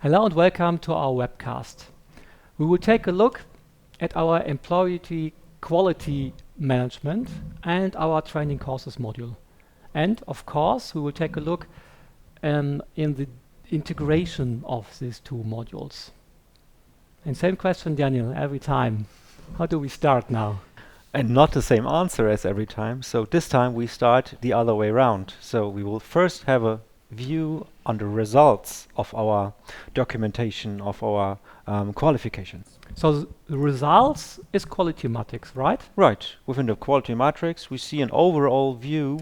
Hello and welcome to our webcast. We will take a look at our employee quality management and our training courses module. And of course, we will take a look in the integration of these two modules. And same question, Daniel, every time. How do we start now? And not the same answer as every time. So this time we start the other way around. So we will first have a view on the results of our documentation of our qualifications. So the results is quality matrix, right? Right. Within the quality matrix, we see an overall view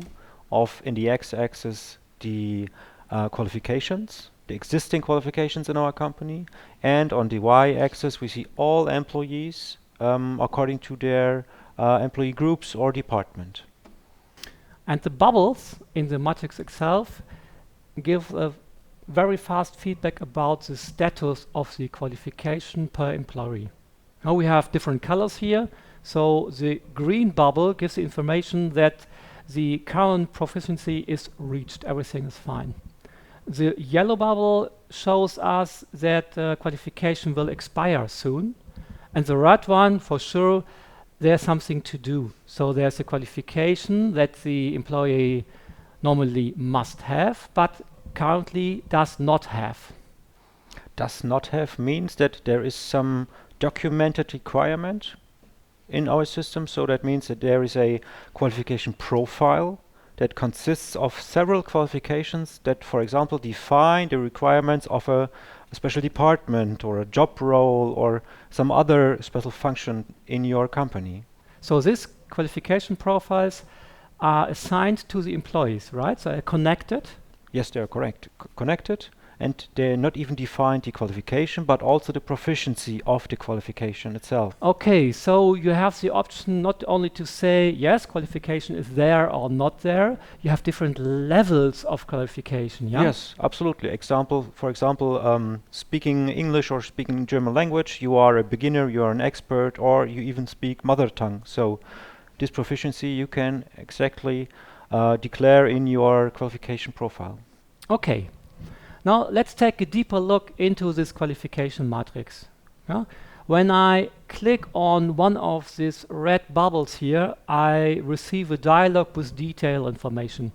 of, in the x-axis, the qualifications, the existing qualifications in our company, and on the y-axis, we see all employees according to their employee groups or department. And the bubbles in the matrix itself give a very fast feedback about the status of the qualification per employee. Now we have different colors here. So the green bubble gives the information that the current proficiency is reached, everything is fine. The yellow bubble shows us that qualification will expire soon. And the red one, for sure, there's something to do. So there's a qualification that the employee normally must have, but currently does not have. Does not have means that there is some documented requirement in our system. So that means that there is a qualification profile that consists of several qualifications that, for example, define the requirements of a special department or a job role or some other special function in your company. So these qualification profiles are assigned to the employees, right? So they're connected. Yes, they are connected, and they're not even defined the qualification, but also the proficiency of the qualification itself. Okay, so you have the option not only to say, yes, qualification is there or not there. You have different levels of qualification, yeah? Yes, absolutely. For example, speaking English or speaking German language, you are a beginner, you are an expert, or you even speak mother tongue. So this proficiency you can exactly declare in your qualification profile. Okay. Now let's take a deeper look into this qualification matrix. Yeah? When I click on one of these red bubbles here, I receive a dialog with detailed information.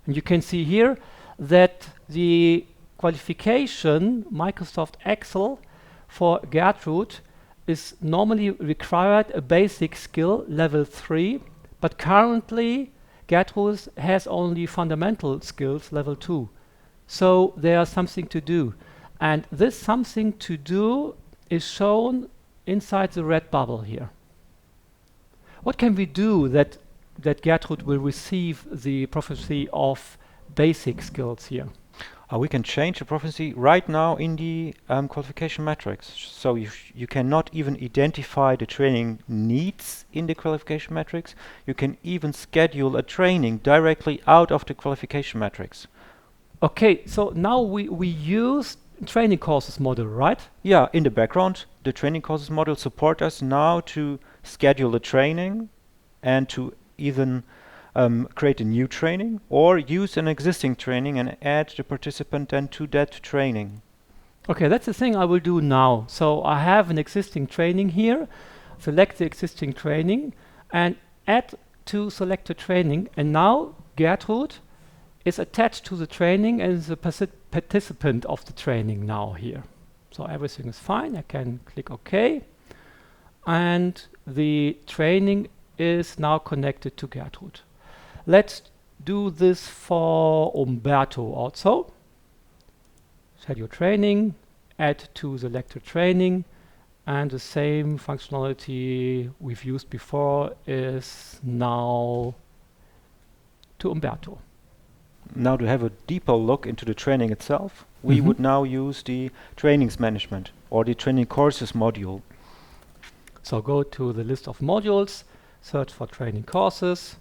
And you can see here that the qualification Microsoft Excel for Gertrude is normally required a basic skill level 3, but currently Gertrude has only fundamental skills level 2. So there's something to do. And this something to do is shown inside the red bubble here. What can we do that Gertrude will receive the proficiency of basic skills here? We can change the proficiency right now in the qualification matrix. So you cannot even identify the training needs in the qualification matrix. You can even schedule a training directly out of the qualification matrix. Okay, so now we use training courses model, right? Yeah, in the background, the training courses module support us now to schedule a training and to even create a new training or use an existing training and add the participant then to that training. Okay, that's the thing I will do now. So I have an existing training here, select the existing training and add to selected training, and now Gertrude is attached to the training and is a participant of the training now here. So everything is fine. I can click OK. And the training is now connected to Gertrude. Let's do this for Umberto also. Schedule training, add to selected training, and the same functionality we've used before is now to Umberto. Now to have a deeper look into the training itself, we would now use the trainings management or the training courses module. So go to the list of modules, search for training courses.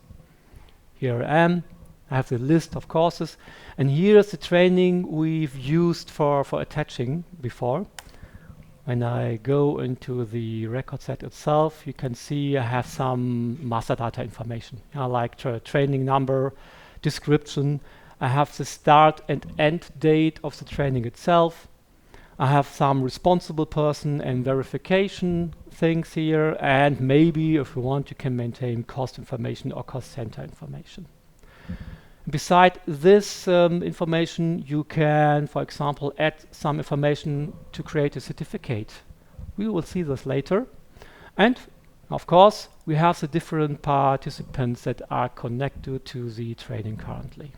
Here I am. I have the list of courses, and here's the training we've used for attaching before. When I go into the record set itself, you can see I have some master data information, like training number, description. I have the start and end date of the training itself. I have some responsible person and verification things here, and maybe if you want you can maintain cost information or cost center information. Beside this information, you can, for example, add some information to create a certificate. We will see this later. And of course, we have the different participants that are connected to the training currently.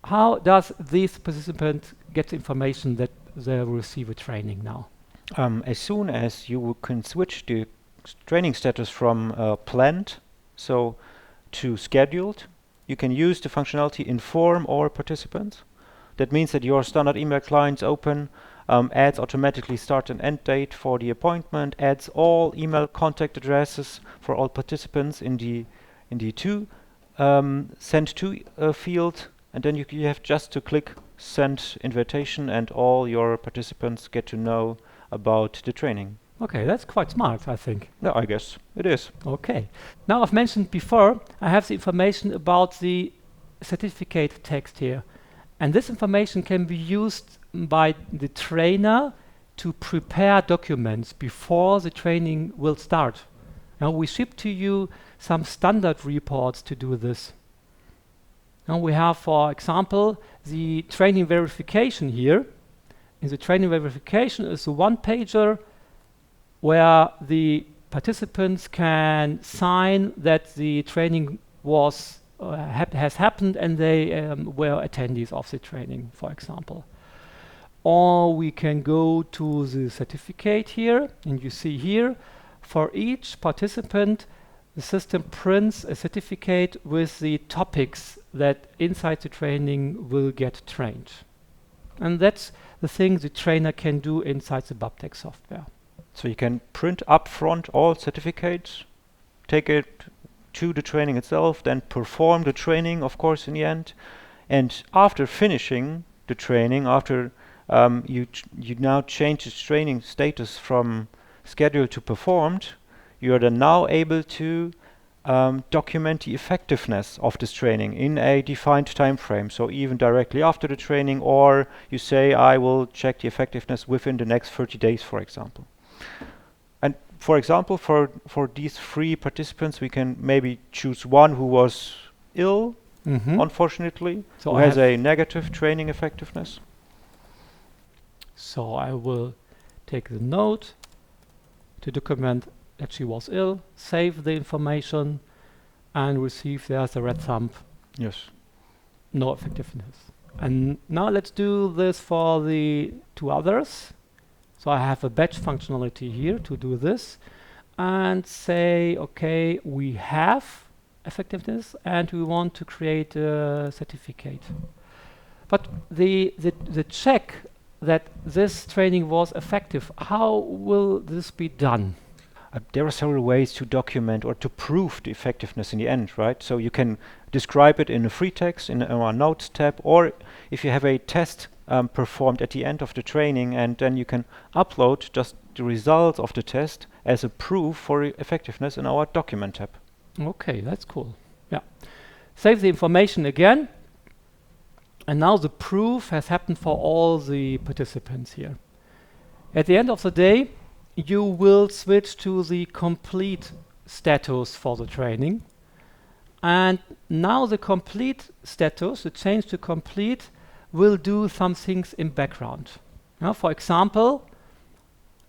How does this participant get information that they will receive a training now? As soon as you can switch the training status from planned to scheduled, you can use the functionality inform all participants. That means that your standard email clients open, adds automatically start and end date for the appointment, adds all email contact addresses for all participants in the send to field, and then you have just to click send invitation and all your participants get to know about the training. Okay, that's quite smart, I think. No, I guess it is. Okay. Now I've mentioned before, I have the information about the certificate text here. And this information can be used by the trainer to prepare documents before the training will start. Now we ship to you some standard reports to do this. Now we have, for example, the training verification here. In the training verification is a one-pager where the participants can sign that the training was has happened and they were attendees of the training, for example. Or we can go to the certificate here, and you see here, for each participant, the system prints a certificate with the topics that inside the training will get trained. And that's the thing the trainer can do inside the BabtecQ software. So you can print upfront all certificates, take it to the training itself, then perform the training, of course, in the end. And after finishing the training, after you now change the training status from scheduled to performed, you are then now able to document the effectiveness of this training in a defined time frame. So even directly after the training, or you say, I will check the effectiveness within the next 30 days, for example. And for example, for these 3 participants, we can maybe choose one who was ill, unfortunately, so who has a negative training effectiveness. So I will take the note to document that she was ill, save the information, and receive there's a red thumb. Yes. No effectiveness. And now let's do this for the 2 others. So I have a batch functionality here to do this and say, okay, we have effectiveness and we want to create a certificate. But the check that this training was effective, how will this be done? There are several ways to document or to prove the effectiveness in the end, right? So you can describe it in a free text in our notes tab, or if you have a test performed at the end of the training, and then you can upload just the results of the test as a proof for effectiveness in our document tab. Okay, that's cool. Yeah. Save the information again. And now the proof has happened for all the participants here. At the end of the day, you will switch to the complete status for the training. And now the complete status, the change to complete, will do some things in background. Now, for example,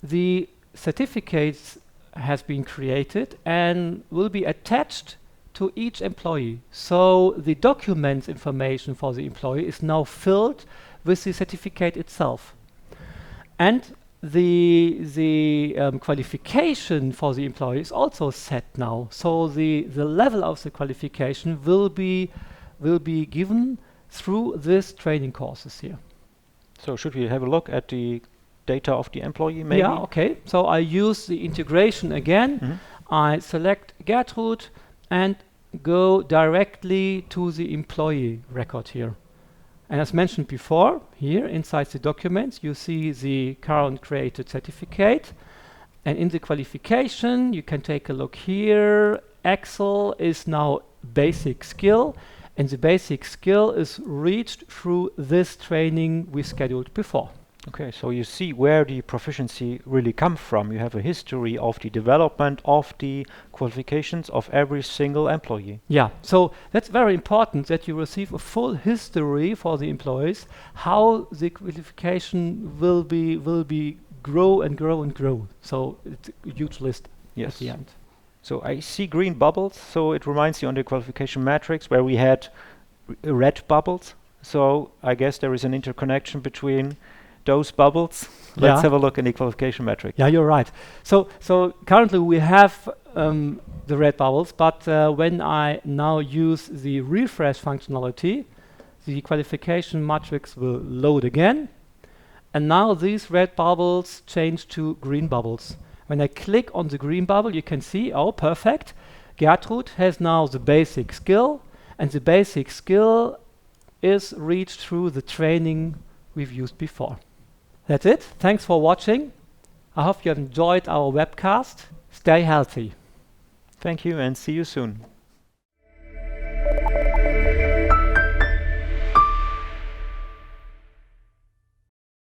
the certificates has been created and will be attached to each employee. So the documents information for the employee is now filled with the certificate itself. And the qualification for the employee is also set now. So the level of the qualification will be given through this training courses here. So should we have a look at the data of the employee maybe? Yeah, okay. So I use the integration again. I select Gertrude and go directly to the employee record here. And as mentioned before, here inside the documents, you see the current created certificate. And in the qualification, you can take a look here. Excel is now basic skill. And the basic skill is reached through this training we scheduled before. Okay, so you see where the proficiency really comes from. You have a history of the development of the qualifications of every single employee. Yeah, so that's very important that you receive a full history for the employees, how the qualification will be grow and grow and grow. So it's a huge list at the end. So I see green bubbles, so it reminds you on the qualification matrix where we had red bubbles. So I guess there is an interconnection between those bubbles. Let's have a look in the qualification metric. Yeah, you're right. So currently we have the red bubbles, but when I now use the refresh functionality, the qualification matrix will load again. And now these red bubbles change to green bubbles. When I click on the green bubble, you can see, oh, perfect. Gertrud has now the basic skill, and the basic skill is reached through the training we've used before. That's it. Thanks for watching. I hope you have enjoyed our webcast. Stay healthy. Thank you and see you soon.